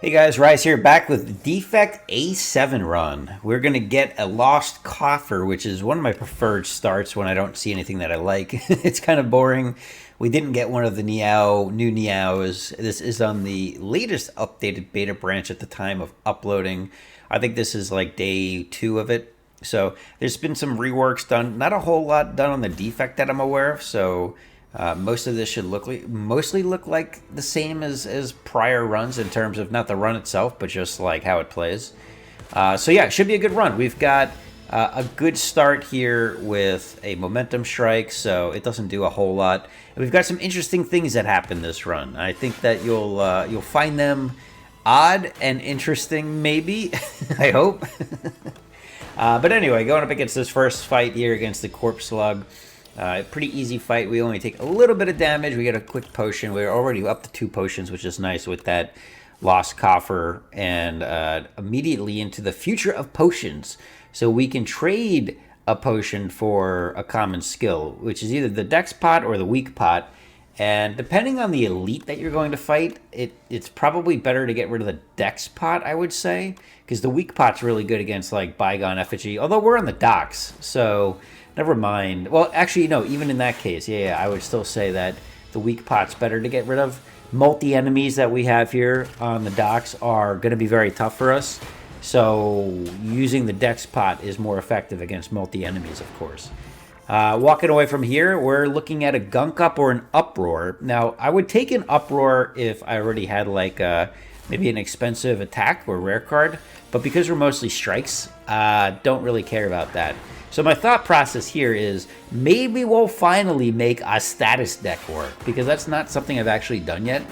Hey guys, Rise here, back with Defect A7 run. We're going to get a Lost Coffer, which is one of my preferred starts when I don't see anything that I like. It's kind of boring. We didn't get one of the new Niaos. This is on the latest updated beta branch at the time of uploading. I think this is like day 2 of it. So there's been some reworks done. Not a whole lot done on the Defect that I'm aware of, so most of this should mostly look like the same as prior runs in terms of not the run itself, but just like how it plays. So yeah, it should be a good run. We've got a good start here with a momentum strike, so it doesn't do a whole lot. And we've got some interesting things that happen this run. I think that you'll find them odd and interesting, maybe. I hope. But anyway, going up against this first fight here against the Corpse Slug. Pretty easy fight. We only take a little bit of damage. We get a quick potion. We're already up to 2 potions, which is nice with that Lost Coffer. And immediately into the future of potions. So we can trade a potion for a common skill, which is either the Dex pot or the Weak pot. And depending on the elite that you're going to fight, it's probably better to get rid of the Dex pot, I would say. Because the Weak pot's really good against like Bygone Effigy. Although we're on the docks, so never mind. Well, actually, no, even in that case, yeah, I would still say that the Weak pot's better to get rid of. Multi-enemies that we have here on the docks are going to be very tough for us. So using the Dex pot is more effective against multi-enemies, of course. Walking away from here, we're looking at a Gunk Up or an Uproar. Now, I would take an Uproar if I already had like maybe an expensive attack or rare card. But because we're mostly strikes, don't really care about that. So my thought process here is maybe we'll finally make a status deck work, because that's not something I've actually done yet.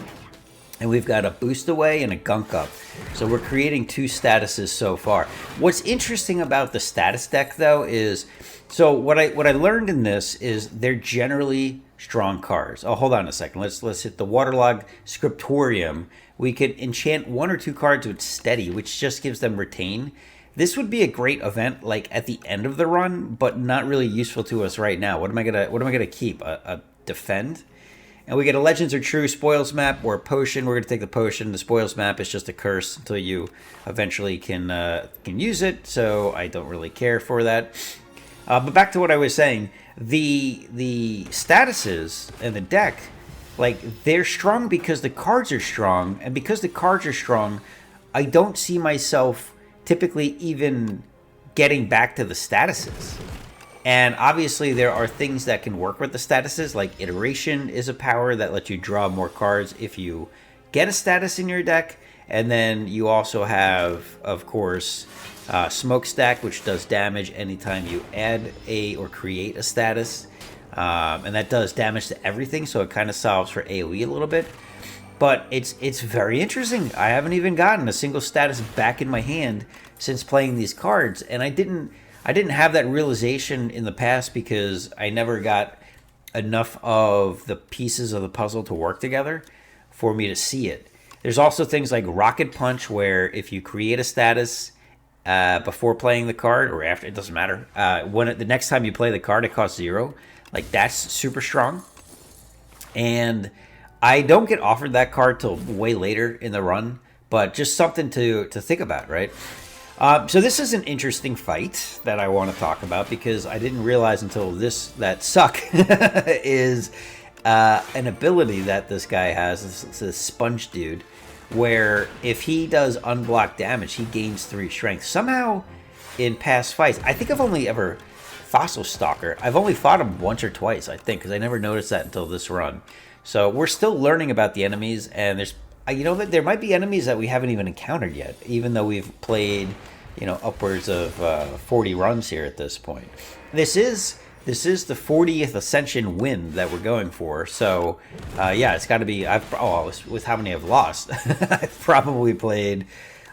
And we've got a Boost Away and a Gunk Up. So we're creating 2 statuses so far. What's interesting about the status deck, though, is... So what I learned in this is they're generally strong cards. Oh, hold on a second. Let's hit the Waterlog Scriptorium. We could enchant 1 or 2 cards with Steady, which just gives them Retain. This would be a great event, like at the end of the run, but not really useful to us right now. What am I gonna keep? A Defend? And we get a Legends Are True Spoils map or a Potion. We're gonna take the Potion. The Spoils map is just a curse until you eventually can use it. So I don't really care for that. But back to what I was saying, the statuses and the deck, like, they're strong because the cards are strong, and because the cards are strong, I don't see myself typically even getting back to the statuses. And obviously there are things that can work with the statuses, like Iteration is a power that lets you draw more cards if you get a status in your deck. And then you also have, of course, Smokestack, which does damage anytime you add or create a status. And that does damage to everything, so it kind of solves for AoE a little bit. But it's very interesting. I haven't even gotten a single status back in my hand since playing these cards. And I didn't have that realization in the past because I never got enough of the pieces of the puzzle to work together for me to see it. There's also things like Rocket Punch, where if you create a status before playing the card, or after, it doesn't matter. The next time you play the card, it costs 0. Like, that's super strong. And I don't get offered that card till way later in the run, but just something to think about, right? So this is an interesting fight that I want to talk about, because I didn't realize until that Suck is an ability that this guy has, this Sponge dude, where if he does unblocked damage, he gains 3 strength. Somehow, in past fights, I think I've only ever... Fossil Stalker, I've only fought him once or twice, I think, because I never noticed that until this run. So we're still learning about the enemies, and there's... there might be enemies that we haven't even encountered yet, even though we've played, upwards of 40 runs here at this point. This is the 40th Ascension win that we're going for, so yeah, it's got to be... with how many I've lost, I've probably played,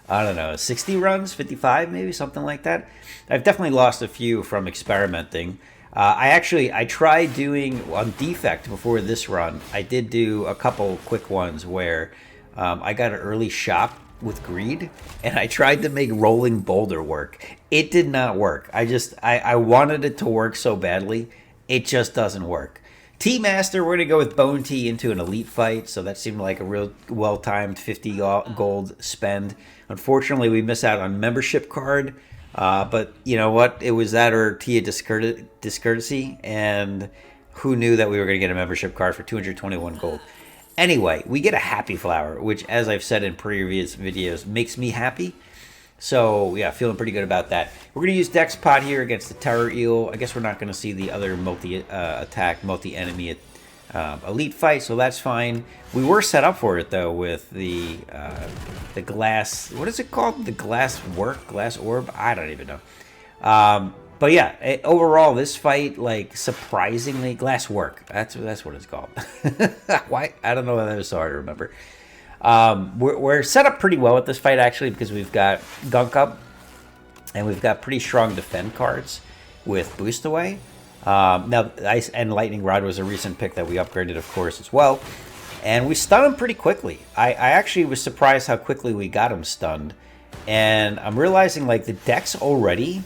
I don't know, 60 runs, 55 maybe, something like that. I've definitely lost a few from experimenting. I tried doing on Defect before this run. I did do a couple quick ones where I got an early shop with Greed, and I tried to make Rolling Boulder work. It did not work. I wanted it to work so badly. It just doesn't work. Tea Master, we're going to go with Bone Tea into an elite fight, so that seemed like a real well-timed 50 gold spend. Unfortunately, we miss out on membership card, but you know what? It was that or Tia Discourtesy, and who knew that we were going to get a membership card for 221 gold. Anyway, we get a Happy Flower, which, as I've said in previous videos, makes me happy. So, yeah, feeling pretty good about that. We're going to use Dex Pot here against the Terror Eel. I guess we're not going to see the other multi-attack, multi-enemy elite fight, so that's fine. We were set up for it, though, with the glass... What is it called? The glass orb? I don't even know. But yeah, overall, this fight, like, surprisingly... Glass work. That's what it's called. Why? I don't know why that was so hard to remember. We're set up pretty well with this fight, actually, because we've got Gunk Up, and we've got pretty strong defend cards with Boost Away. Now, Ice and Lightning Rod was a recent pick that we upgraded, of course, as well. And we stun him pretty quickly. I actually was surprised how quickly we got him stunned. And I'm realizing, like, the deck's already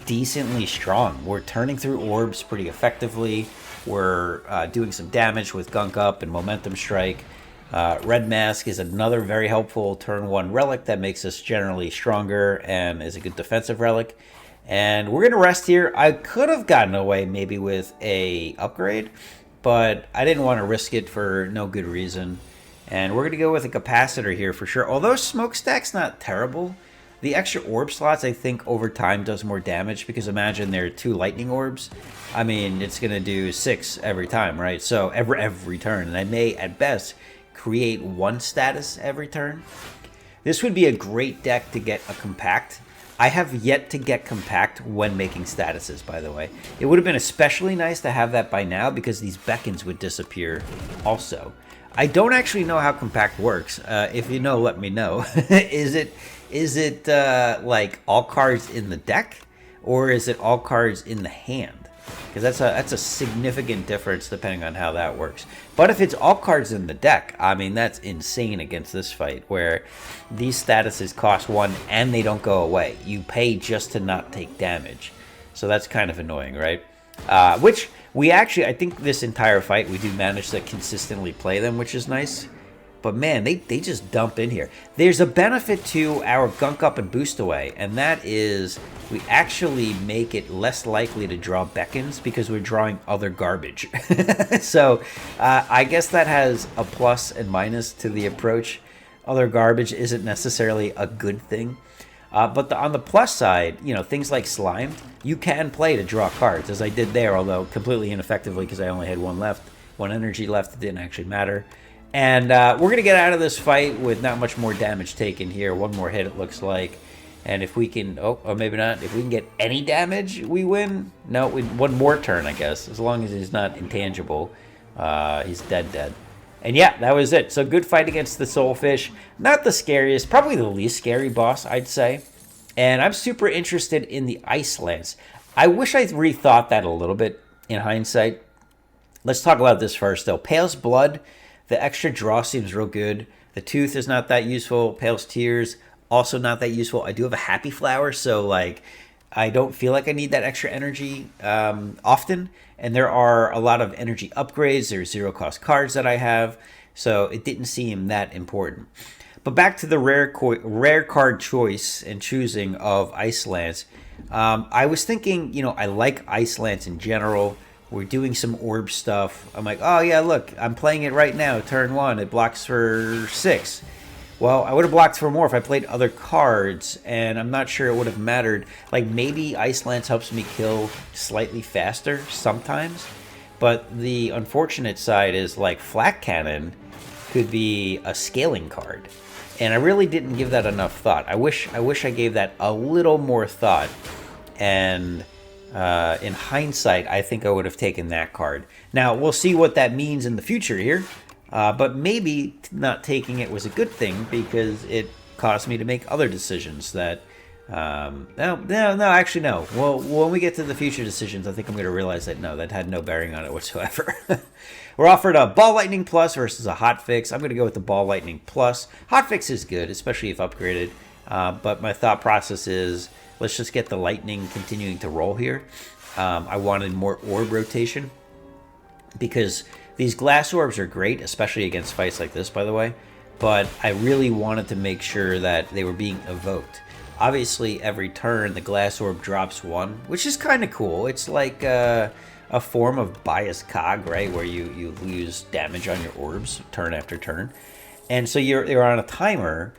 decently strong. We're turning through orbs pretty effectively. We're doing some damage with Gunk Up and Momentum Strike. Red Mask is another very helpful turn 1 relic that makes us generally stronger and is a good defensive relic. And we're going to rest here. I could have gotten away maybe with a upgrade, but I didn't want to risk it for no good reason. And we're going to go with a capacitor here for sure. Although Smokestack's not terrible, the extra orb slots I think over time does more damage, because imagine there are 2 lightning orbs. I mean, it's going to do 6 every time, right? So every turn. And I may, at best, create 1 status every turn. This would be a great deck to get a compact. I have yet to get compact when making statuses, by the way. It would have been especially nice to have that by now, because these beacons would disappear also. I don't actually know how compact works. If you know, let me know. Is it like all cards in the deck, or is it all cards in the hand? Because that's a significant difference depending on how that works. But if it's all cards in the deck, I mean, that's insane against this fight, where these statuses cost 1 and they don't go away. You pay just to not take damage. So that's kind of annoying, right? Which we actually, I think this entire fight, we do manage to consistently play them, which is nice. But man, they just dump in here. There's a benefit to our Gunk Up and Boost Away, and that is we actually make it less likely to draw beacons because we're drawing other garbage. So I guess that has a plus and minus to the approach. Other garbage isn't necessarily a good thing. But on the plus side, you know, things like Slime, you can play to draw cards, as I did there, although completely ineffectively because I only had 1 energy left. It didn't actually matter. And we're going to get out of this fight with not much more damage taken here. 1 more hit, it looks like. And if we can... Oh, or maybe not. If we can get any damage, we win. No, 1 more turn, I guess. As long as he's not intangible. He's dead. And yeah, that was it. So good fight against the Soulfish. Not the scariest. Probably the least scary boss, I'd say. And I'm super interested in the Ice Lance. I wish I'd rethought that a little bit in hindsight. Let's talk about this first, though. Pale's Blood... The extra draw seems real good. The Tooth is not that useful. Pale's Tears, also not that useful. I do have a Happy Flower, so like I don't feel like I need that extra energy often. And there are a lot of energy upgrades. There's 0-cost cards that I have, so it didn't seem that important. But back to the rare card choice and choosing of Ice Lance. I was thinking, you know, I like Ice Lance in general. We're doing some orb stuff. I'm like, oh yeah, look, I'm playing it right now. Turn 1, it blocks for 6. Well, I would have blocked for more if I played other cards, and I'm not sure it would have mattered. Like, maybe Ice Lance helps me kill slightly faster sometimes, but the unfortunate side is, like, Flak Cannon could be a scaling card, and I really didn't give that enough thought. I wish I gave that a little more thought, and... in hindsight, I think I would have taken that card. Now, we'll see what that means in the future here. But maybe not taking it was a good thing because it caused me to make other decisions that... actually, no. Well, when we get to the future decisions, I think I'm going to realize that, no, that had no bearing on it whatsoever. We're offered a Ball Lightning Plus versus a Hot Fix. I'm going to go with the Ball Lightning Plus. Hot Fix is good, especially if upgraded. But my thought process is... Let's just get the lightning continuing to roll here. I wanted more orb rotation. because these glass orbs are great, especially against fights like this, by the way. But I really wanted to make sure that they were being evoked. Obviously, every turn, the glass orb drops one, which is kind of cool. It's like a form of bias cog, right? Where you lose damage on your orbs turn after turn. And so you're on a timer,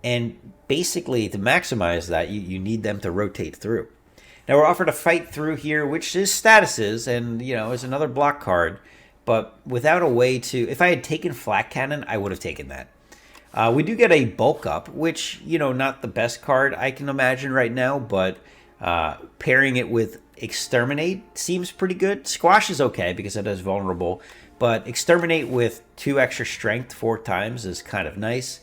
and basically to maximize that, you need them to rotate through. Now we're offered a fight through here, which is statuses, and is another block card, but without a way to. If I had taken Flat Cannon, I would have taken that. We do get a bulk up, which not the best card I can imagine right now, but pairing it with Exterminate seems pretty good. Squash is okay because it is vulnerable, but Exterminate with 2 extra strength 4 times is kind of nice.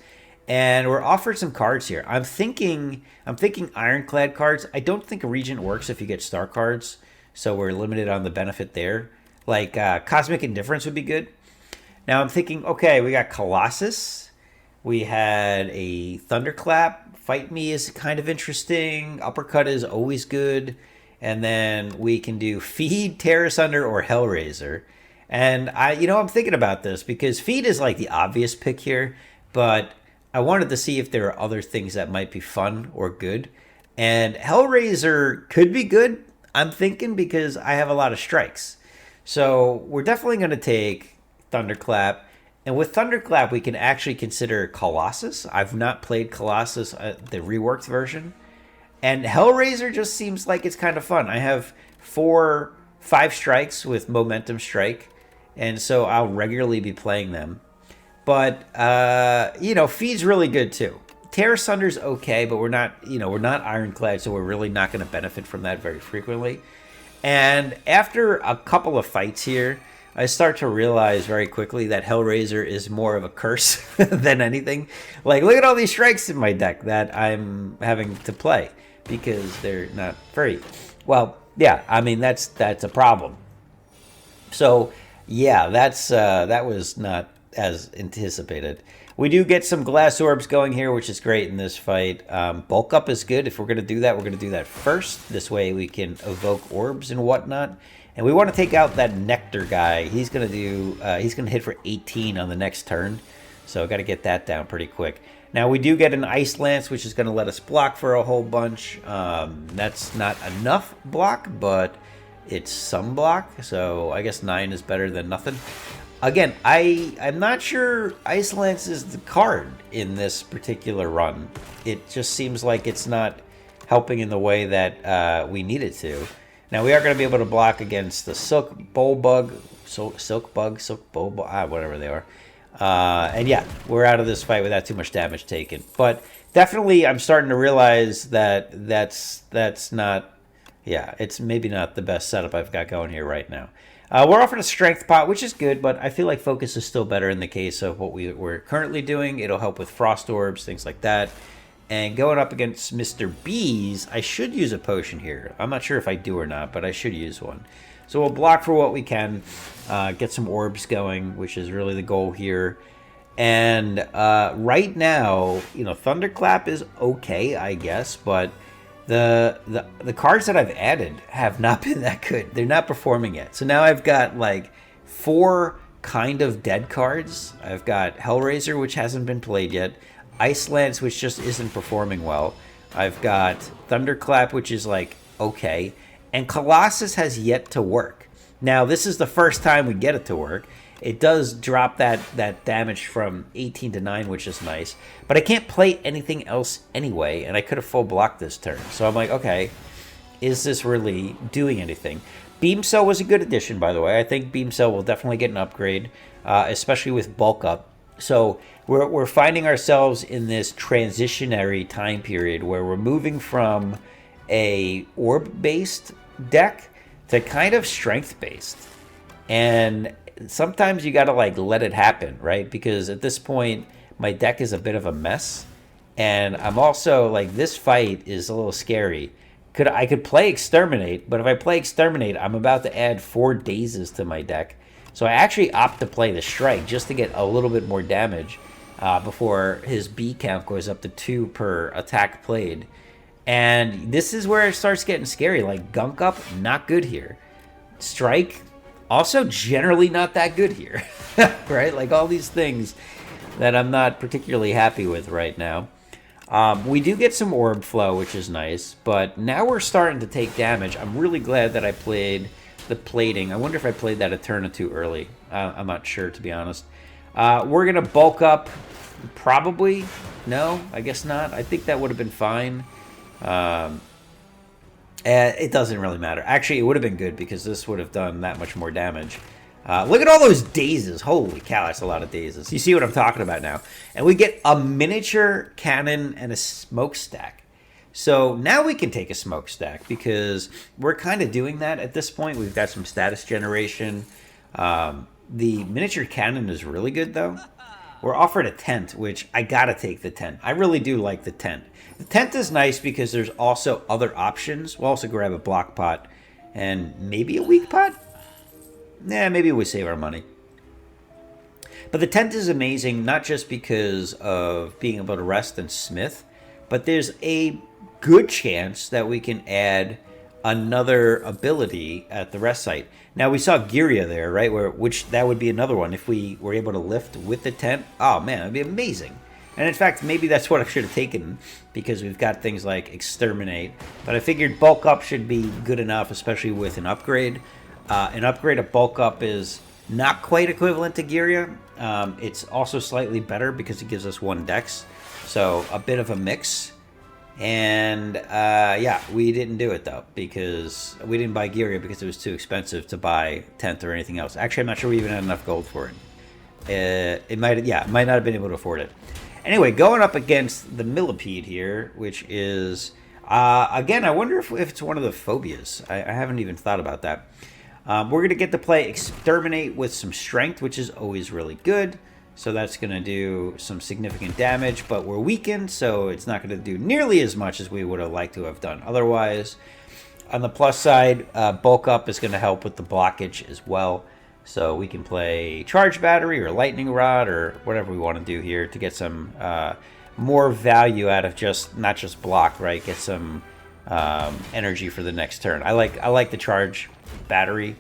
And we're offered some cards here. I'm thinking Ironclad cards. I don't think Regent works if you get star cards, so we're limited on the benefit there. Like Cosmic Indifference would be good. Now I'm thinking, okay, we got Colossus. We had a Thunderclap. Fight Me is kind of interesting. Uppercut is always good. And then we can do Feed, Tear Asunder, or Hellraiser. And I'm thinking about this because Feed is like the obvious pick here, but I wanted to see if there are other things that might be fun or good. And Hellraiser could be good, I'm thinking, because I have a lot of strikes. So we're definitely going to take Thunderclap. And with Thunderclap, we can actually consider Colossus. I've not played Colossus, the reworked version. And Hellraiser just seems like it's kind of fun. I have 5 strikes with Momentum Strike. And so I'll regularly be playing them. But, Feed's really good too. Tear Asunder's okay, but we're not Ironclad, so we're really not going to benefit from that very frequently. And after a couple of fights here, I start to realize very quickly that Hellraiser is more of a curse than anything. Like, look at all these strikes in my deck that I'm having to play because they're not free. Well, yeah, I mean, that's a problem. So, yeah, that was not as anticipated. We do get some glass orbs going here, which is great in this fight. Bulk up is good. If we're going to do that, we're going to do that first. This way we can evoke orbs and whatnot. And we want to take out that Nectar guy. He's going to hit for 18 on the next turn. So got to get that down pretty quick. Now we do get an Ice Lance, which is going to let us block for a whole bunch. That's not enough block, but it's some block. So I guess 9 is better than nothing. Again, I'm not sure Ice Lance is the card in this particular run. It just seems like it's not helping in the way that we need it to. Now, we are going to be able to block against the Silk Bug, whatever they are. And yeah, we're out of this fight without too much damage taken. But definitely, I'm starting to realize that that's not, it's maybe not the best setup I've got going here right now. We're offered a strength pot, which is good, but I feel like focus is still better in the case of what we're currently doing. It'll help with frost orbs, things like that. And going up against Mr. B's, I should use a potion here. I'm not sure if I do or not, but I should use one. So we'll block for what we can, get some orbs going, which is really the goal here. And right now, Thunderclap is okay, I guess, but the cards that I've added have not been that good. They're not performing yet. So now I've got like 4 kind of dead cards. I've got Hellraiser, which hasn't been played yet. Ice Lance, which just isn't performing well. I've got Thunderclap, which is like okay. And Colossus has yet to work. Now, this is the first time we get it to work. It does drop that damage from 18 to 9, which is nice. But I can't play anything else anyway, and I could have full blocked this turn. So I'm like, okay, is this really doing anything? Beam Cell was a good addition, by the way. I think Beam Cell will definitely get an upgrade, especially with bulk up. So we're finding ourselves in this transitionary time period where we're moving from a orb-based deck to kind of strength-based. And sometimes you got to like let it happen, right? Because at this point, my deck is a bit of a mess. And I'm also like, this fight is a little scary. I could play Exterminate, but if I play Exterminate, I'm about to add 4 dazes to my deck. So I actually opt to play the Strike just to get a little bit more damage before his B count goes up to 2 per attack played. And this is where it starts getting scary. Like, Gunk Up, not good here. Strike, Also, generally not that good here, right? Like all these things that I'm not particularly happy with right now. We do get some orb flow, which is nice, but now we're starting to take damage. I'm really glad that I played the plating. I wonder if I played that a turn or two early. I'm not sure, to be honest. We're going to bulk up, probably. No, I guess not. I think that would have been fine. It doesn't really matter. Actually, it would have been good because this would have done that much more damage. Look at all those dazes. Holy cow, that's a lot of dazes. You see what I'm talking about now. And we get a miniature cannon and a smokestack. So now we can take a smokestack because we're kind of doing that at this point. We've got some status generation. The miniature cannon is really good, though. We're offered a tent, which I gotta take the tent. I really do like the tent. The tent is nice because there's also other options. We'll also grab a block pot and maybe a weak pot. Yeah, maybe we save our money. But the tent is amazing, not just because of being able to rest and smith, but there's a good chance that we can add another ability at the rest site. Now, we saw Giria there, right? Which that would be another one. If we were able to lift with the tent, oh man, that'd be amazing. And in fact, maybe that's what I should have taken because we've got things like Exterminate. But I figured bulk up should be good enough, especially with an upgrade. An upgrade of bulk up is not quite equivalent to Giria. It's also slightly better because it gives us 1 dex. So a bit of a mix. And yeah, we didn't do it though because we didn't buy Giria because it was too expensive to buy tent or anything else. Actually, I'm not sure we even had enough gold for it. It might not have been able to afford it. Anyway, going up against the Millipede here, which is again, I wonder if it's one of the phobias. I haven't even thought about that. We're going to get to play Exterminate with some strength, which is always really good. So that's going to do some significant damage, but we're weakened, so it's not going to do nearly as much as we would have liked to have done otherwise. On the plus side, bulk up is going to help with the blockage as well. So we can play Charge Battery or Lightning Rod or whatever we want to do here to get some more value out of not just block, right? Get some energy for the next turn. I like the Charge Battery.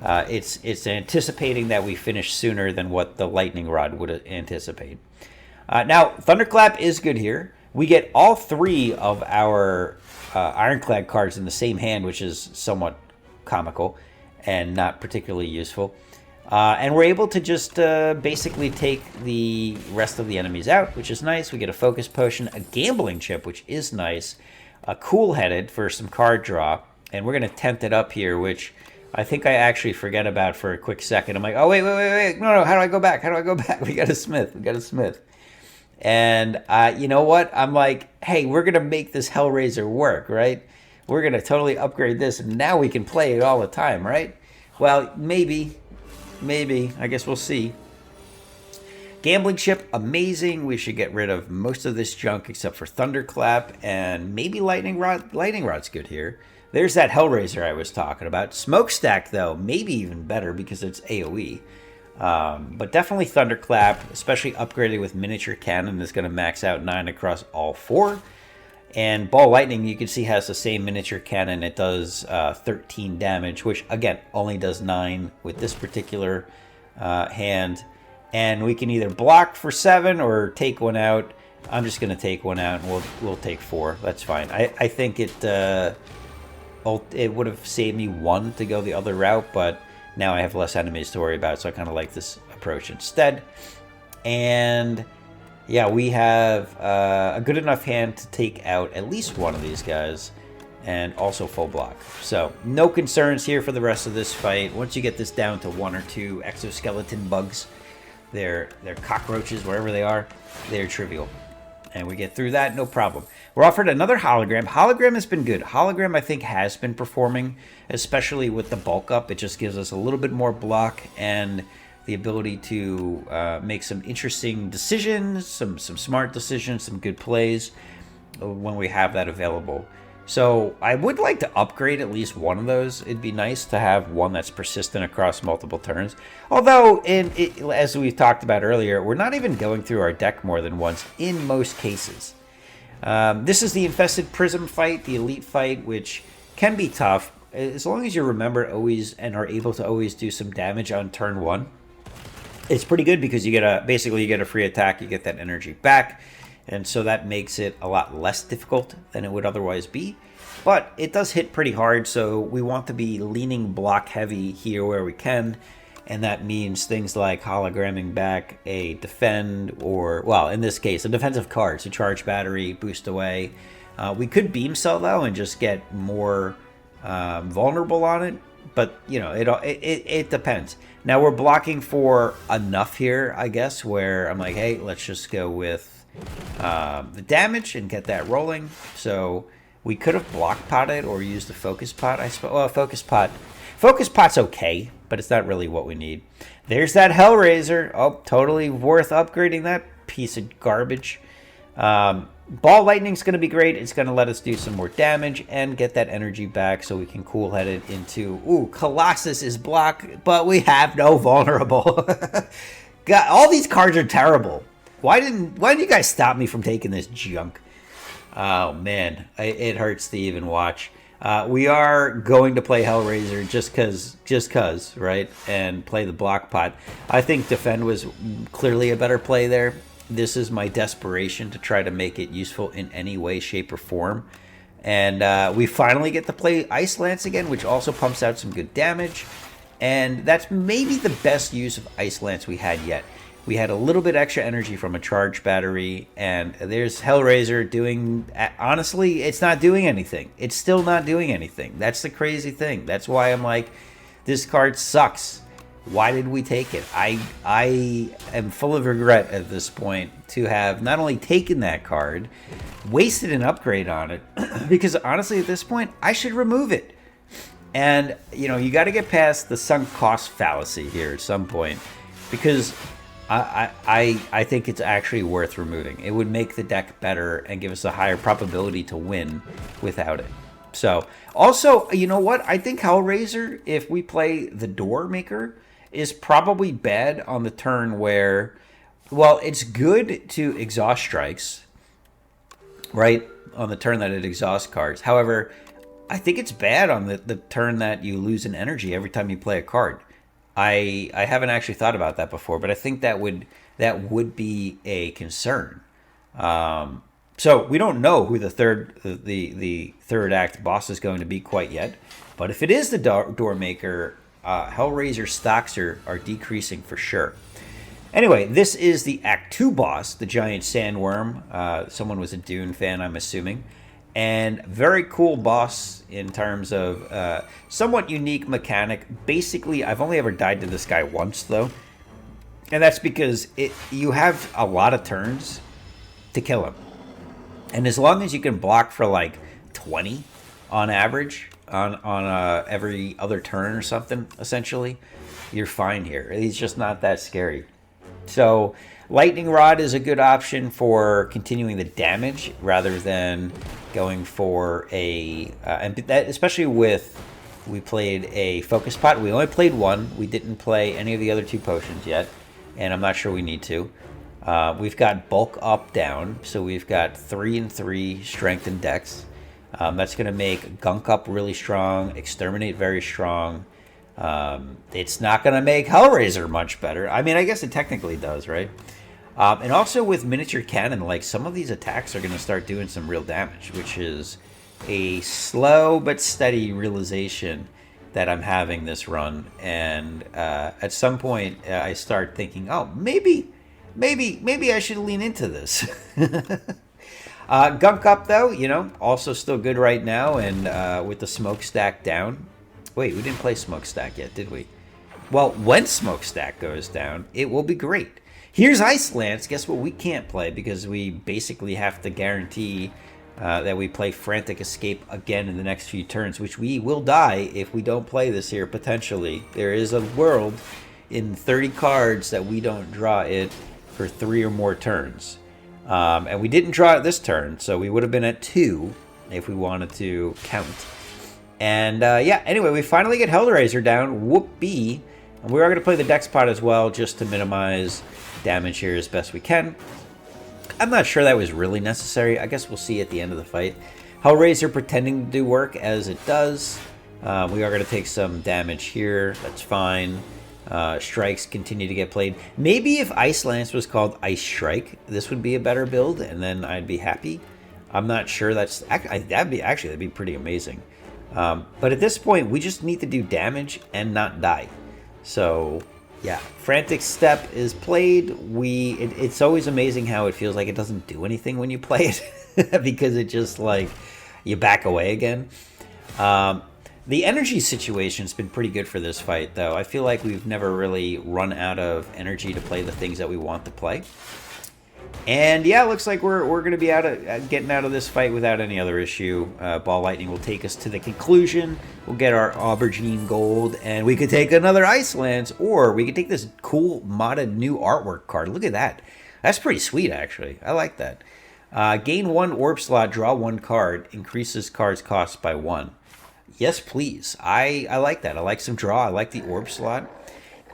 It's anticipating that we finish sooner than what the Lightning Rod would anticipate. Now, Thunderclap is good here. We get all 3 of our Ironclad cards in the same hand, which is somewhat comical and not particularly useful. And we're able to just basically take the rest of the enemies out, which is nice. We get a Focus Potion, a Gambling Chip, which is nice, a Cool-Headed for some card draw, and we're going to tent it up here, which I think I actually forget about for a quick second. I'm like, oh, wait. No, how do I go back? We got a smith. And you know what? I'm like, hey, we're going to make this Hellraiser work, right? We're going to totally upgrade this, and now we can play it all the time, right? Well, maybe. I guess we'll see. Gambling Chip, amazing. We should get rid of most of this junk except for Thunderclap and maybe Lightning Rod. Lightning Rod's good here. There's that Hellraiser I was talking about. Smokestack, though, maybe even better because it's AoE. But definitely Thunderclap, especially upgraded with Miniature Cannon, is going to max out 9 across all 4. And Ball Lightning, you can see, has the same Miniature Cannon. It does 13 damage, which, again, only does 9 with this particular hand. And we can either block for 7 or take one out. I'm just going to take one out, and we'll take 4. That's fine. I think it would have saved me 1 to go the other route, but now I have less enemies to worry about, so I kind of like this approach instead. And yeah, we have a good enough hand to take out at least one of these guys and also full block. So no concerns here for the rest of this fight. Once you get this down to 1 or 2 exoskeleton bugs, they're cockroaches, wherever they are, they're trivial. And we get through that, no problem. We're offered another Hologram. Hologram has been good. Hologram, I think, has been performing, especially with the bulk up. It just gives us a little bit more block and the ability to make some interesting decisions, some smart decisions, some good plays when we have that available. So I would like to upgrade at least one of those. It'd be nice to have one that's persistent across multiple turns. Although, as we talked about earlier, we're not even going through our deck more than once in most cases. This is the Infested Prism fight, the Elite fight, which can be tough. as long as you remember always and are able to always do some damage on turn 1, it's pretty good because you get basically you get a free attack, you get that energy back, and so that makes it a lot less difficult than it would otherwise be. But it does hit pretty hard, so we want to be leaning block heavy here where we can, and that means things like hologramming back a defend, or, well, in this case, a defensive card, so charge battery, boost away. We could beam cell, though, and just get more vulnerable on it, but, you know, it depends. Now, we're blocking for enough here, I guess, where I'm like, hey, let's just go with the damage and get that rolling. So we could have block potted or used the focus pot, I suppose. Well, focus pot's okay, but it's not really what we need. There's that Hellraiser. Oh, totally worth upgrading that piece of garbage. Ball Lightning's going to be great. It's going to let us do some more damage and get that energy back so we can cool-head it into... Ooh, Colossus is blocked, but we have no vulnerable. God, all these cards are terrible. Why didn't you guys stop me from taking this junk? Oh, man. It hurts to even watch. We are going to play Hellraiser just cause, right? And play the block pot. I think Defend was clearly a better play there. This is my desperation to try to make it useful in any way, shape, or form. And we finally get to play Ice Lance again, which also pumps out some good damage. And that's maybe the best use of Ice Lance we had yet. We had a little bit extra energy from a charge battery, and there's Hellraiser doing... Honestly, it's not doing anything. It's still not doing anything. That's the crazy thing. That's why I'm like, this card sucks. Why did we take it? I am full of regret at this point to have not only taken that card, wasted an upgrade on it, because honestly at this point, I should remove it. And, you know, you got to get past the sunk cost fallacy here at some point, because I think it's actually worth removing. It would make the deck better and give us a higher probability to win without it. So, also, you know what? I think Hellraiser, if we play the Door Maker, is probably bad on the turn where, well, it's good to exhaust strikes, right? On the turn that it exhausts cards. However, I think it's bad on the turn that you lose an energy every time you play a card. I haven't actually thought about that before, but I think that would be a concern. So we don't know who the third act boss is going to be quite yet, but if it is the Door Maker, Hellraiser stocks are decreasing for sure. Anyway, this is the Act 2 boss, the giant sandworm. Someone was a Dune fan, I'm assuming. And very cool boss in terms of somewhat unique mechanic. Basically, I've only ever died to this guy once, though. And that's because you have a lot of turns to kill him. And as long as you can block for like 20 on average, on every other turn or something, essentially, you're fine here. He's just not that scary. So Lightning Rod is a good option for continuing the damage rather than going for a... and that, especially with... We played a Focus Pot. We only played one. We didn't play any of the other 2 potions yet, and I'm not sure we need to. We've got Bulk Up Down, so we've got 3 and 3 Strength and Dex. That's going to make Gunk Up really strong, Exterminate very strong. It's not going to make Hellraiser much better. I mean, I guess it technically does, right? And also with Miniature Cannon, like, some of these attacks are going to start doing some real damage, which is a slow but steady realization that I'm having this run. And at some point, I start thinking, oh, maybe I should lean into this. Gunk Up, though, you know, also still good right now, and with the Smokestack down. Wait, we didn't play Smokestack yet, did we? Well, when Smokestack goes down, it will be great. Here's Ice Lance. Guess what we can't play, because we basically have to guarantee that we play Frantic Escape again in the next few turns, which we will die if we don't play this here, potentially. There is a world in 30 cards that we don't draw it for 3 or more turns. And we didn't draw it this turn, so we would have been at 2 if we wanted to count. And yeah, anyway, we finally get Hellraiser down. Whoopee. And we are going to play the Dex Pot as well, just to minimize damage here as best we can. I'm not sure that was really necessary. I guess we'll see at the end of the fight. Hellraiser pretending to do work as it does. We are going to take some damage here. That's fine. Strikes continue to get played. Maybe if Ice Lance was called Ice Strike, this would be a better build, and then I'd be happy. I'm not sure. That'd be pretty amazing. But at this point, we just need to do damage and not die. So yeah, Frantic Step is played. It's always amazing how it feels like it doesn't do anything when you play it because it just like you back away again. The energy situation's been pretty good for this fight, though. I feel like we've never really run out of energy to play the things that we want to play. And yeah, it looks like we're going to be getting out of this fight without any other issue. Ball Lightning will take us to the conclusion. We'll get our Aubergine Gold, and we could take another Ice Lance, or we could take this cool modded new artwork card. Look at that. That's pretty sweet, actually. I like that. Gain 1 orb slot, draw 1 card, increases card's cost by 1. Yes, please. I like that. I like some draw. I like the orb slot.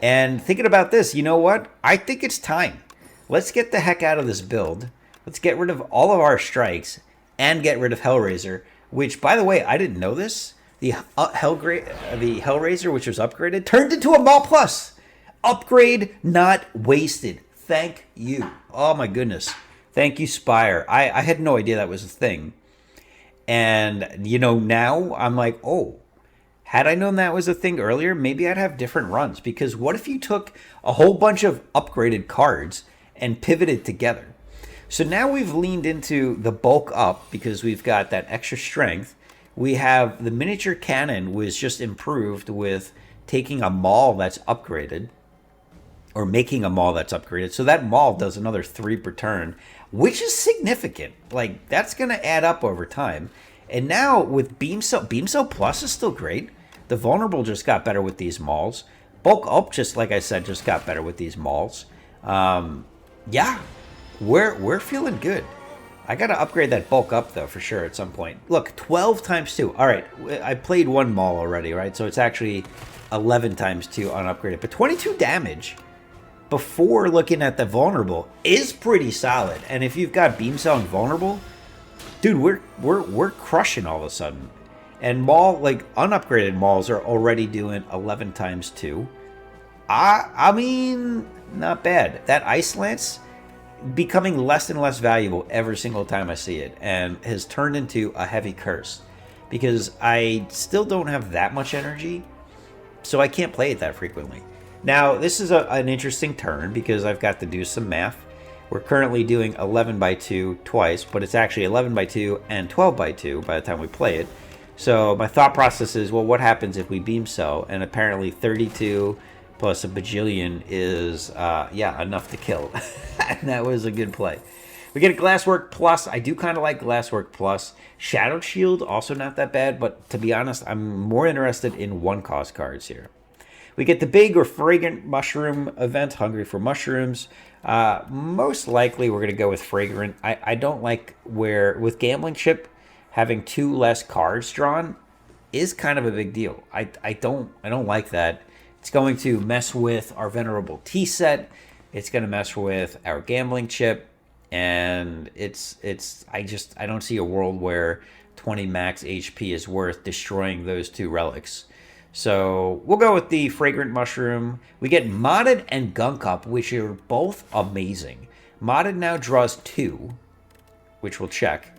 And thinking about this, you know what? I think it's time. Let's get the heck out of this build. Let's get rid of all of our strikes and get rid of Hellraiser, which, by the way, I didn't know this. The Hellraiser, which was upgraded, turned into a Maul Plus. Upgrade not wasted. Thank you. Oh, my goodness. Thank you, Spire. I had no idea that was a thing. And, you know, now I'm like, oh, had I known that was a thing earlier, maybe I'd have different runs. Because what if you took a whole bunch of upgraded cards and pivoted together? So now we've leaned into the bulk up because we've got that extra strength. We have the miniature cannon was just improved with taking a maul that's upgraded. Or making a maul that's upgraded. So that maul does another 3 per turn, which is significant. Like, that's going to add up over time. And now with Beam Cell Plus is still great. The Vulnerable just got better with these mauls. Bulk Up, just like I said, just got better with these mauls. Yeah, we're feeling good. I got to upgrade that Bulk Up, though, for sure at some point. Look, 12 times 2. All right, I played 1 maul already, right? So it's actually 11 times 2 unupgraded. But 22 damage before looking at the Vulnerable is pretty solid. And if you've got Beam Cell and Vulnerable, dude, we're crushing all of a sudden. And maul, like unupgraded mauls are already doing 11 times 2. I mean, not bad. That Ice Lance becoming less and less valuable every single time I see it, and has turned into a heavy curse because I still don't have that much energy, so I can't play it that frequently. Now, this is an interesting turn because I've got to do some math. We're currently doing 11 by 2 twice, but it's actually 11 by 2 and 12 by 2 by the time we play it. So my thought process is, well, what happens if we Beam Cell? And apparently 32 plus a bajillion is, enough to kill. And that was a good play. We get a Glasswork Plus. I do kind of like Glasswork Plus. Shadow Shield, also not that bad, but to be honest, I'm more interested in 1-cost cards here. We get the big or fragrant mushroom event, Hungry for Mushrooms. Most likely we're going to go with fragrant. I don't like where, with Gambling Chip, having 2 less cards drawn is kind of a big deal. I don't like that. It's going to mess with our Venerable Tea set. It's going to mess with our Gambling Chip. And I don't see a world where 20 max HP is worth destroying those 2 relics. So we'll go with the Fragrant Mushroom. We get Modded and Gunk Up, which are both amazing. Modded now draws 2, which we'll check.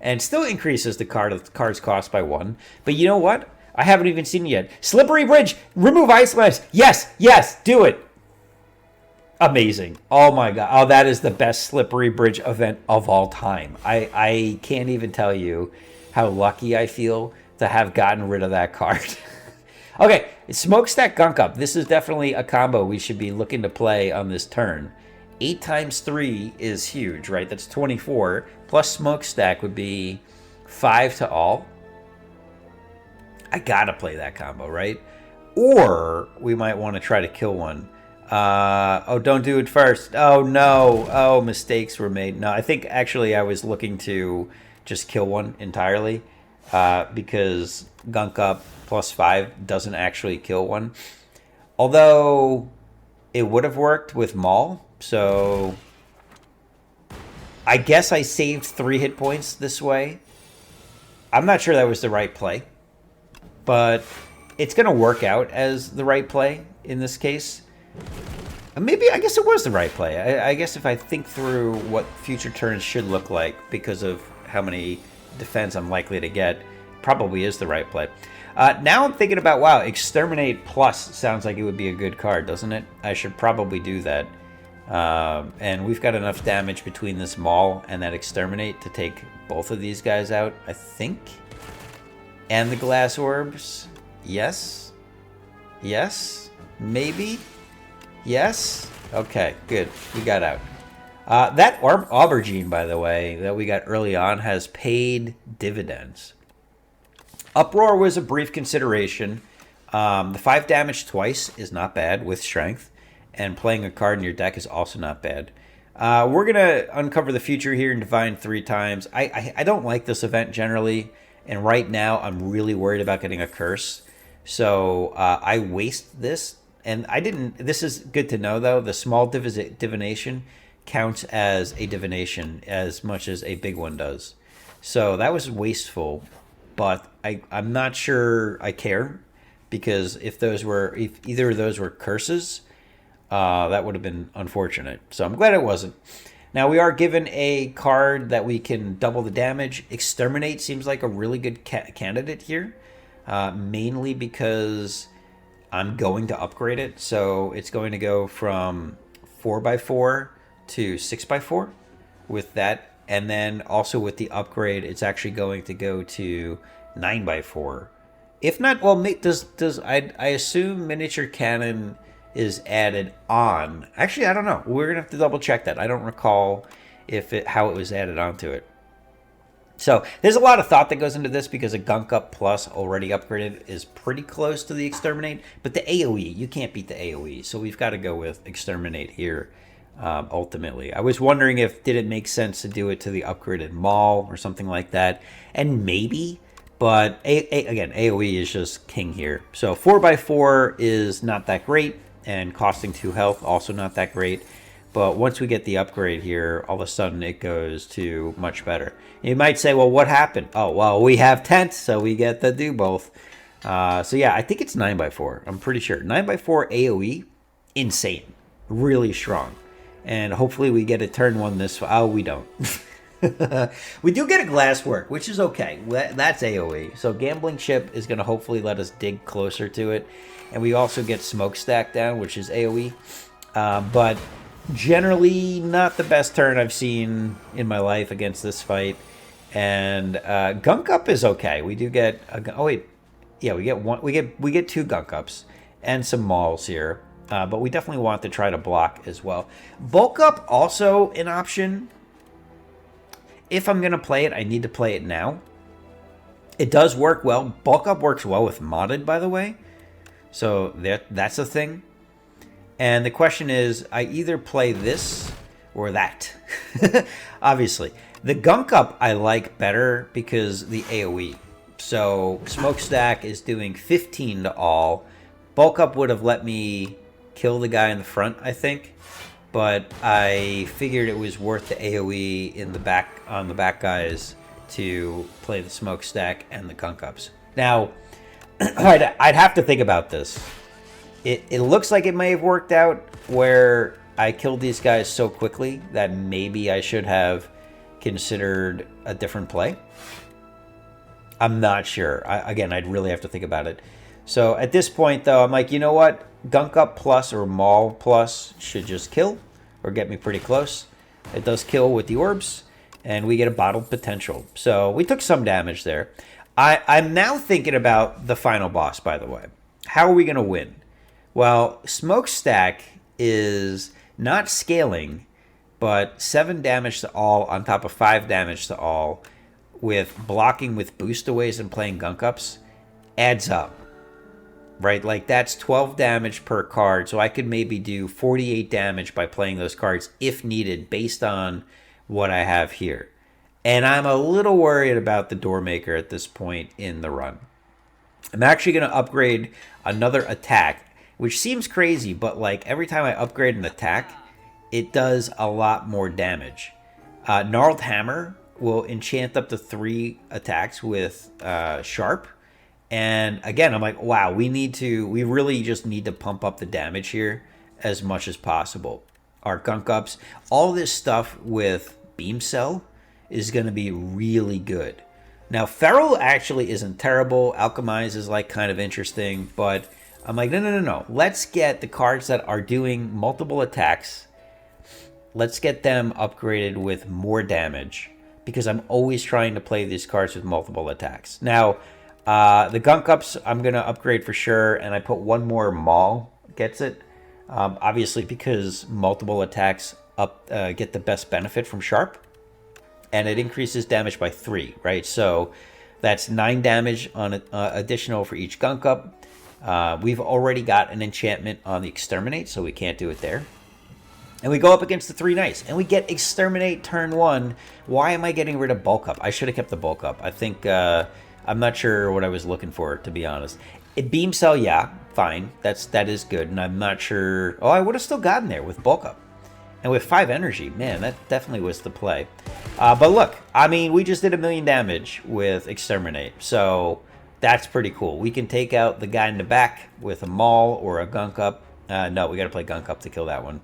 And still increases the card's cost by 1. But you know what? I haven't even seen it yet. Slippery Bridge! Remove Ice Lance! Yes! Do it! Amazing. Oh my god. Oh, that is the best Slippery Bridge event of all time. I can't even tell you how lucky I feel to have gotten rid of that card. Okay, Smokestack Gunk Up. This is definitely a combo we should be looking to play on this turn. 8 times 3 is huge, right? That's 24. Plus Smokestack would be 5 to all. I gotta play that combo, right? Or we might want to try to kill one. Don't do it first. Oh, no. Oh, mistakes were made. No, I think actually I was looking to just kill one entirely. Because Gunk Up plus 5 doesn't actually kill one. Although it would have worked with Maul. So I guess I saved 3 hit points this way. I'm not sure that was the right play. but it's going to work out as the right play in this case. Maybe, I guess it was the right play. I guess if I think through what future turns should look like because of how many defense I'm likely to get, probably is the right play. Now I'm thinking about, wow, Exterminate Plus sounds like it would be a good card, doesn't it? I should probably do that. And we've got enough damage between this Maul and that Exterminate to take both of these guys out, I think. And the Glass Orbs. Yes. Yes. Maybe. Yes. Okay, good. We got out. That Aubergine, by the way, that we got early on has paid dividends. Uproar was a brief consideration. The 5 damage twice is not bad with strength. And playing a card in your deck is also not bad. We're going to uncover the future here and divine 3 times. I don't like this event generally. And right now, I'm really worried about getting a curse. So I waste this. And I didn't... This is good to know, though. The small divination counts as a divination as much as a big one does. So that was wasteful. But I'm not sure I care. Because if either of those were curses... that would have been unfortunate. So I'm glad it wasn't. Now we are given a card that we can double the damage. Exterminate seems like a really good candidate here. Mainly because I'm going to upgrade it. So it's going to go from 4x4 to 6x4 with that. And then also with the upgrade, it's actually going to go to 9x4. If not, well, I assume miniature cannon is added on. Actually, I don't know. We're gonna have to double check that. I don't recall how it was added onto it. So there's a lot of thought that goes into this because a Gunk Up Plus already upgraded is pretty close to the Exterminate, but the AoE, you can't beat the AoE, so we've got to go with Exterminate here. Ultimately, I was wondering did it make sense to do it to the upgraded Maul or something like that, and maybe. But again, AoE is just king here. So 4x4 is not that great. And costing 2 health, also not that great. But once we get the upgrade here, all of a sudden it goes to much better. You might say, well, what happened? Oh, well, we have Tent, so we get to do both. So yeah, I think it's 9x4. I'm pretty sure. 9x4 AoE, insane. Really strong. And hopefully we get a turn 1 this... Oh, we don't. We do get a Glasswork, which is okay. That's AoE. So Gambling Chip is going to hopefully let us dig closer to it. And we also get Smokestack down, which is AoE. But generally not the best turn I've seen in my life against this fight. And Gunk Up is okay. We do get... oh, wait. Yeah, we get one. We get 2 Gunk Ups and some Mauls here. But we definitely want to try to block as well. Bulk Up also an option. If I'm going to play it, I need to play it now. It does work well. Bulk Up works well with Modded, by the way. So that's a thing. And the question is, I either play this or that. Obviously. The Gunk Up I like better because the AoE. So Smokestack is doing 15 to all. Bulk Up would have let me kill the guy in the front, I think. But I figured it was worth the AoE in the back on the back guys to play the Smokestack and the Gunk Ups. Now, I'd have to think about this. It looks like it may have worked out where I killed these guys so quickly that maybe I should have considered a different play. I'm not sure. Again, I'd really have to think about it. So at this point, though, I'm like, you know what? Gunk Up Plus or Maul Plus should just kill or get me pretty close. It does kill with the orbs, and we get a bottled potential. So we took some damage there. I'm now thinking about the final boss, by the way. How are we going to win? Well, Smokestack is not scaling, but 7 damage to all on top of 5 damage to all with blocking with boostaways and playing Gunk Ups adds up. Right, like that's 12 damage per card, so I could maybe do 48 damage by playing those cards if needed based on what I have here. And I'm a little worried about the Doormaker at this point in the run. I'm actually going to upgrade another attack, which seems crazy, but like every time I upgrade an attack, it does a lot more damage. Gnarled Hammer will enchant up to 3 attacks with Sharp, And again, I'm like, wow, we really just need to pump up the damage here as much as possible. Our gunk ups, all this stuff with beam cell is going to be really good. Now, Feral actually isn't terrible. Alchemize is like kind of interesting, but I'm like, no. Let's get the cards that are doing multiple attacks. Let's get them upgraded with more damage, because I'm always trying to play these cards with multiple attacks. Now, the gunk ups I'm going to upgrade for sure, and I put one more Maul gets it. Obviously, because multiple attacks get the best benefit from Sharp. And it increases damage by 3, right? So that's 9 damage on additional for each gunk up. We've already got an enchantment on the Exterminate, so we can't do it there. And we go up against the 3 Knights, and we get Exterminate turn 1. Why am I getting rid of Bulk Up? I should have kept the Bulk Up. I think, I'm not sure what I was looking for, to be honest. Beam Cell, yeah, fine. That is good, and I'm not sure... Oh, I would have still gotten there with Bulk Up. And with 5 energy, man, that definitely was the play. But look, I mean, we just did 1 million damage with Exterminate. So that's pretty cool. We can take out the guy in the back with a Maul or a Gunk Up. No, we got to play Gunk Up to kill that one.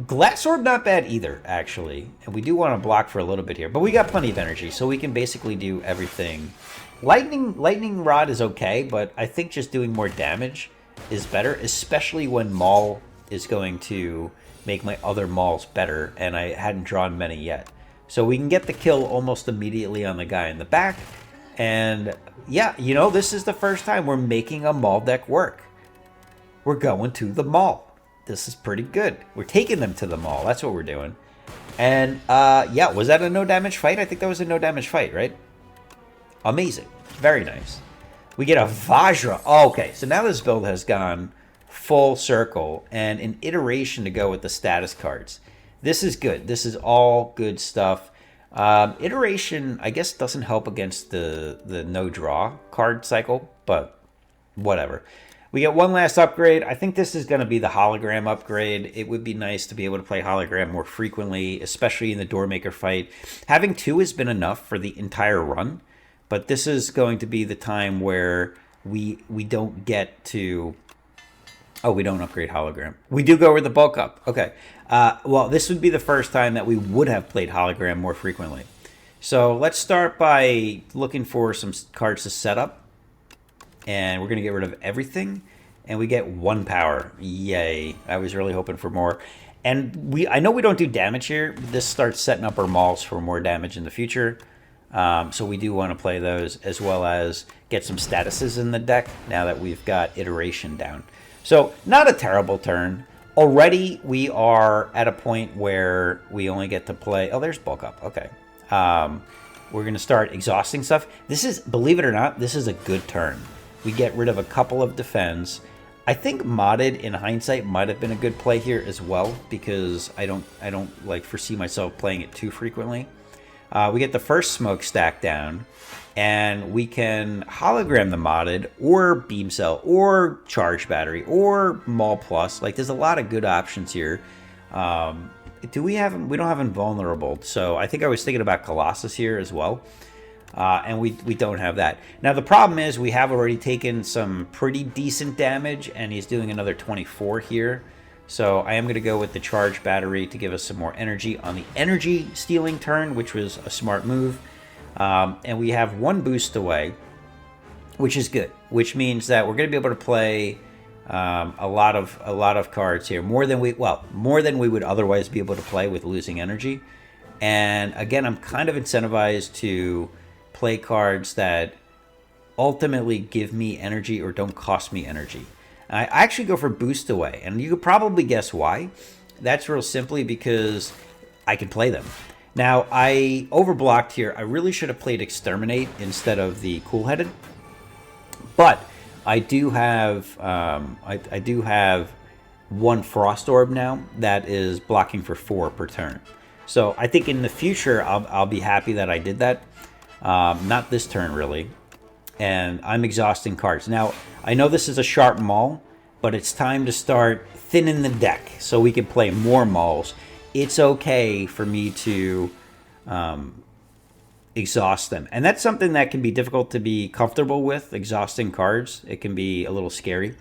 Glass Orb, not bad either, actually. And we do want to block for a little bit here. But we got plenty of energy, so we can basically do everything. Lightning Rod is okay, but I think just doing more damage is better, especially when Maul is going to make my other Mauls better, and I hadn't drawn many yet. So we can get the kill almost immediately on the guy in the back. And yeah, you know, this is the first time we're making a Maul deck work. We're going to the Maul. This is pretty good. We're taking them to the Maul. That's what we're doing. And yeah, was that a no damage fight? I think that was a no damage fight, right? Amazing. Very nice. We get a Vajra. Oh, okay, so now this build has gone full circle and an iteration to go with the status cards. This is good. This is all good stuff. Iteration, I guess, doesn't help against the no draw card cycle, but whatever. We get one last upgrade. I think this is going to be the hologram upgrade. It would be nice to be able to play hologram more frequently, especially in the Doormaker fight. Having 2 has been enough for the entire run, but this is going to be the time where we don't get to... Oh, we don't upgrade hologram. We do go with the bulk up. Okay. Well, this would be the first time that we would have played hologram more frequently. So let's start by looking for some cards to set up. And we're going to get rid of everything. And we get 1 power. Yay. I was really hoping for more. And I know we don't do damage here, but this starts setting up our Mauls for more damage in the future. So we do want to play those, as well as get some statuses in the deck now that we've got iteration down. So, not a terrible turn. Already, we are at a point where we only get to play... Oh, there's bulk up. Okay. We're going to start exhausting stuff. This is, believe it or not, this is a good turn. We get rid of a couple of defends. I think modded, in hindsight, might have been a good play here as well, because I don't like foresee myself playing it too frequently. We get the first smokestack down. And we can hologram the modded, or beam cell, or charge battery, or Maul plus. Like, there's a lot of good options here. Do we have? We don't have invulnerable, so I think I was thinking about Colossus here as well. And we don't have that. Now the problem is we have already taken some pretty decent damage, and he's doing another 24 here. So I am going to go with the charge battery to give us some more energy on the energy stealing turn, which was a smart move. And we have 1 boost away, which is good, which means that we're going to be able to play a lot of cards here, more than we would otherwise be able to play with losing energy. And again, I'm kind of incentivized to play cards that ultimately give me energy or don't cost me energy. I actually go for boost away, and you could probably guess why. That's real simply because I can play them. Now, I overblocked here. I really should have played Exterminate instead of the Cool-Headed. But I do have I do have 1 Frost Orb now that is blocking for 4 per turn. So I think in the future I'll be happy that I did that. Not this turn really. And I'm exhausting cards. Now, I know this is a sharp Maul, but it's time to start thinning the deck so we can play more Mauls. It's okay for me to exhaust them. And that's something that can be difficult to be comfortable with, exhausting cards. It can be a little scary.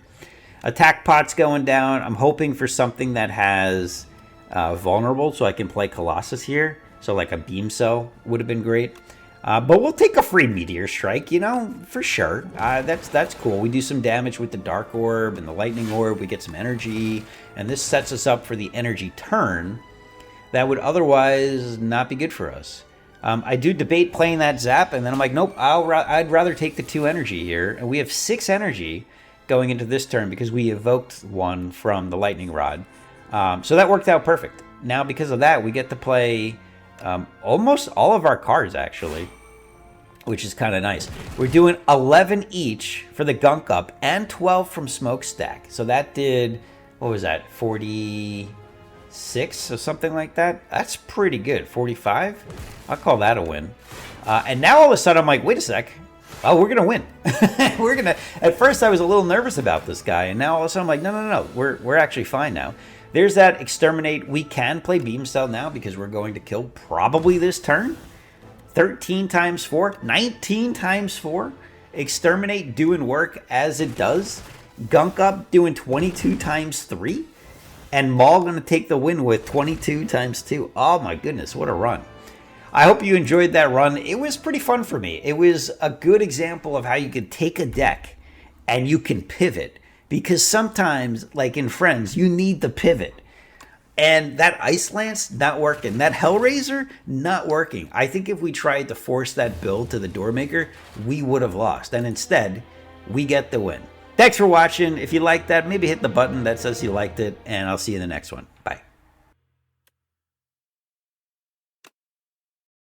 Attack pot's going down. I'm hoping for something that has vulnerable, so I can play Colossus here. So like a beam cell would have been great. But we'll take a free Meteor Strike, you know, for sure. That's cool. We do some damage with the Dark Orb and the Lightning Orb. We get some energy. And this sets us up for the energy turn that would otherwise not be good for us. I do debate playing that Zap, and then I'm like, nope, I'd rather take the 2 energy here. And we have 6 energy going into this turn because we evoked one from the Lightning Rod. So that worked out perfect. Now, because of that, we get to play almost all of our cards, actually, which is kind of nice. We're doing 11 each for the Gunk Up and 12 from Smokestack. So that did, what was that, 46 or something like that? That's pretty good. 45? I'll call that a win. And now all of a sudden I'm like, wait a sec. Oh, we're going to win. At first I was a little nervous about this guy, and now all of a sudden I'm like, no. We're actually fine now. There's that Exterminate. We can play Beam Cell now because we're going to kill probably this turn. 13 times 4, 19 times 4. Exterminate doing work as it does. Gunk Up doing 22 times 3. And Maul going to take the win with 22 times 2. Oh my goodness, what a run. I hope you enjoyed that run. It was pretty fun for me. It was a good example of how you can take a deck and you can pivot. Because sometimes, like in Friends, you need the pivot. And that Ice Lance, not working. That Hellraiser, not working. I think if we tried to force that build to the Doormaker, we would have lost. And instead, we get the win. Thanks for watching. If you liked that, maybe hit the button that says you liked it. And I'll see you in the next one. Bye.